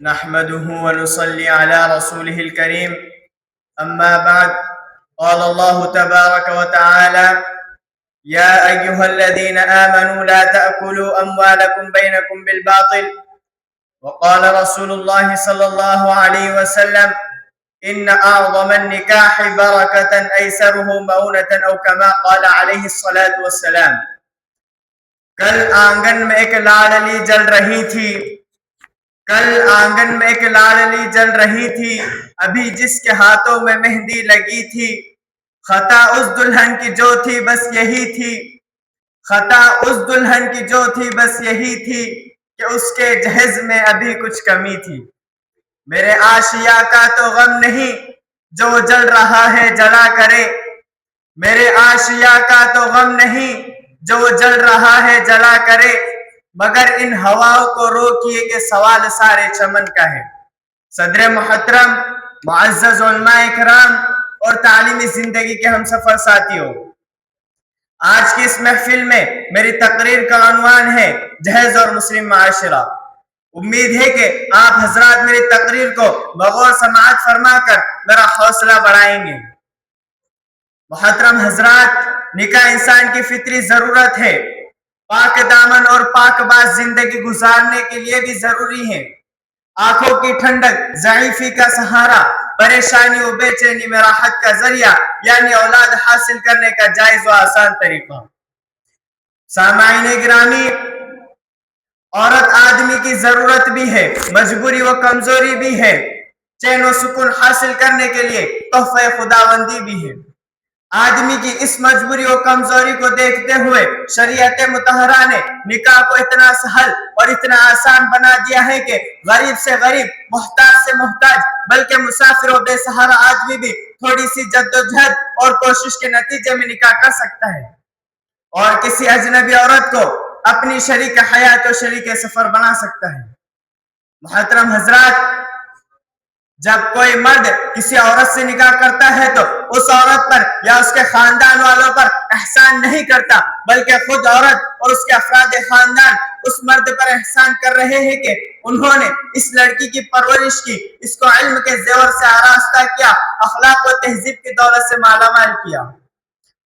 نحمده ونصلي على رسوله الكريم أما بعد قال الله تبارك وتعالى يا أيها الذين آمنوا لا تأكلوا أموالكم بينكم بالباطل وقال رسول الله صلى الله عليه وسلم إن أعظم النكاح بركة أيسره مؤونة أو كما قال عليه الصلاة والسلام. کل آنگن میں ایک لاڈلی جل رہی تھی ابھی جس کے ہاتھوں میں مہندی لگی تھی. خطا اس دلہن کی جو تھی بس یہی تھی کہ اس کے جہیز میں ابھی کچھ کمی تھی. میرے آشیا کا تو غم نہیں جو جل رہا ہے جلا کرے. میرے آشیا کا تو غم نہیں جو جل رہا ہے جلا کرے. مگر ان ہواؤں کو روکیے کہ سوال سارے چمن کا ہے. صدر محترم، معزز علماء کرام اور تعلیمی زندگی کے ہم سفر ساتھیوں، آج کی اس محفل میں میری تقریر کا عنوان ہے جہیز اور مسلم معاشرہ. امید ہے کہ آپ حضرات میری تقریر کو بغور سماعت فرما کر میرا حوصلہ بڑھائیں گے. محترم حضرات، نکاح انسان کی فطری ضرورت ہے. پاک دامن اور پاک باز زندگی گزارنے کے لیے بھی ضروری ہے. آنکھوں کی ٹھنڈک، ضعیفی کا سہارا، پریشانی و بے چینی میں راحت کا ذریعہ، یعنی اولاد حاصل کرنے کا جائز و آسان طریقہ. سامعین گرامی، عورت آدمی کی ضرورت بھی ہے، مجبوری و کمزوری بھی ہے. چین و سکون حاصل کرنے کے لیے تحفہ خداوندی بھی ہے. آدمی کی اس مجبوری و کمزوری کو دیکھتے ہوئے شریعت مطہرہ نے نکاح کو اتنا سہل اور اتنا آسان بنا دیا ہے کہ غریب سے غریب، محتاج سے محتاج، بلکہ مسافر و بے سہارا آدمی بھی تھوڑی سی جدوجہد اور کوشش کے نتیجے میں نکاح کر سکتا ہے اور کسی اجنبی عورت کو اپنی شریک حیات و شریک سفر بنا سکتا ہے. محترم حضرات، جب کوئی مرد کسی عورت سے نکاح کرتا ہے تو اس عورت پر یا اس کے خاندان والوں پر احسان نہیں کرتا، بلکہ خود عورت اور اس کے افراد خاندان اس مرد پر احسان کر رہے ہیں کہ انہوں نے اس لڑکی کی پرورش کی، اس کو علم کے زیور سے آراستہ کیا، اخلاق و تہذیب کی دولت سے مالا مال کیا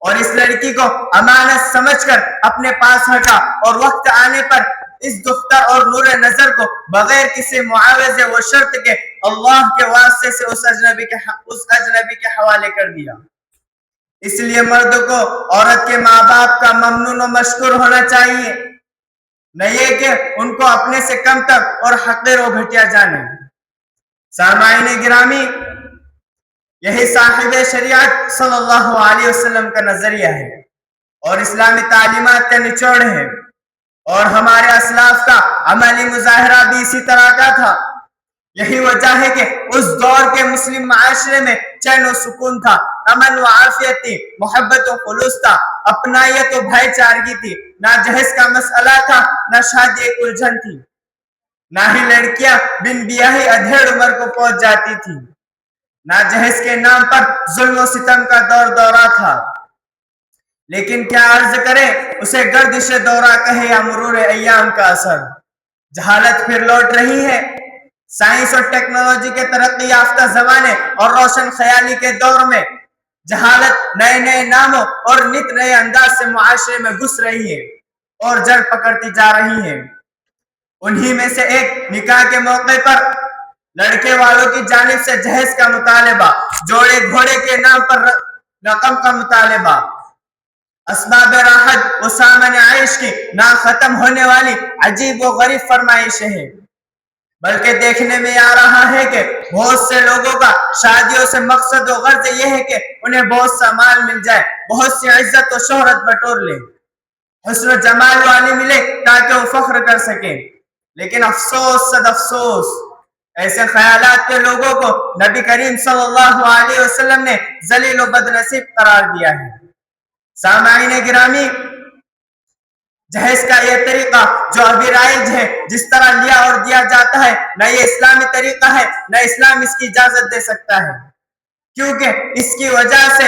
اور اس لڑکی کو امانت سمجھ کر اپنے پاس رکھا اور وقت آنے پر اس دختر اور نور نظر کو بغیر کسی معاوضے و شرط کے اللہ کے واسطے سے اس اجنبی کے حوالے کر دیا. اس لیے مرد کو عورت کے ماں باپ کا ممنون و مشکور ہونا چاہیے، نہ یہ کہ ان کو اپنے سے کم تک اور حقیر و گھٹیا جانے. سامعین گرامی، یہی صاحب شریعت صلی اللہ علیہ وسلم کا نظریہ ہے اور اسلامی تعلیمات کا نچوڑ ہے، اور ہمارے اسلاف کا عملی مظاہرہ بھی اسی طرح کا تھا. یہی وجہ ہے کہ اس دور کے مسلم معاشرے میں چین و سکون تھا، امن و عافیت تھی، محبت و خلوص تھا، اپنائیت و بھائی چارگی تھی. نہ جہیز کا مسئلہ تھا، نہ شادی ایک الجھن تھی، نہ ہی لڑکیاں بن بیاہی ادھیڑ عمر کو پہنچ جاتی تھی، نہ جہیز کے نام پر ظلم و ستم کا دور دورہ تھا. لیکن کیا عرض کرے، اسے گردش دورہ کہے یا مرور ایام کا اثر. جہالت پھر لوٹ رہی ہے. سائنس اور ٹیکنالوجی کے ترقی یافتہ زمانے اور روشن خیالی کے دور میں جہالت نئے نئے ناموں اور نت نئے انداز سے معاشرے میں گھس رہی ہے اور جڑ پکڑتی جا رہی ہے. انہی میں سے ایک نکاح کے موقع پر لڑکے والوں کی جانب سے جہیز کا مطالبہ، جوڑے گھوڑے کے نام پر رقم کا مطالبہ، اسباب راحت و سامان عیش کی نہ ختم ہونے والی عجیب و غریب فرمائشیں ہیں. بلکہ دیکھنے میں آ رہا ہے کہ بہت سے لوگوں کا شادیوں سے مقصد و غرض یہ ہے کہ انہیں بہت سا مال مل جائے، بہت سی عزت و شہرت بٹور لے، حسن و جمال والی ملے تاکہ وہ فخر کر سکیں. لیکن افسوس صد افسوس، ایسے خیالات کے لوگوں کو نبی کریم صلی اللہ علیہ وسلم نے ذلیل و بد نصیب قرار دیا ہے. سامعین گرامی، جہیز کا یہ طریقہ جو ابھی رائج ہے، جس طرح لیا اور دیا جاتا ہے، نہ یہ اسلامی طریقہ ہے، نہ اسلام اس کی اجازت دے سکتا ہے، کیونکہ اس کی وجہ سے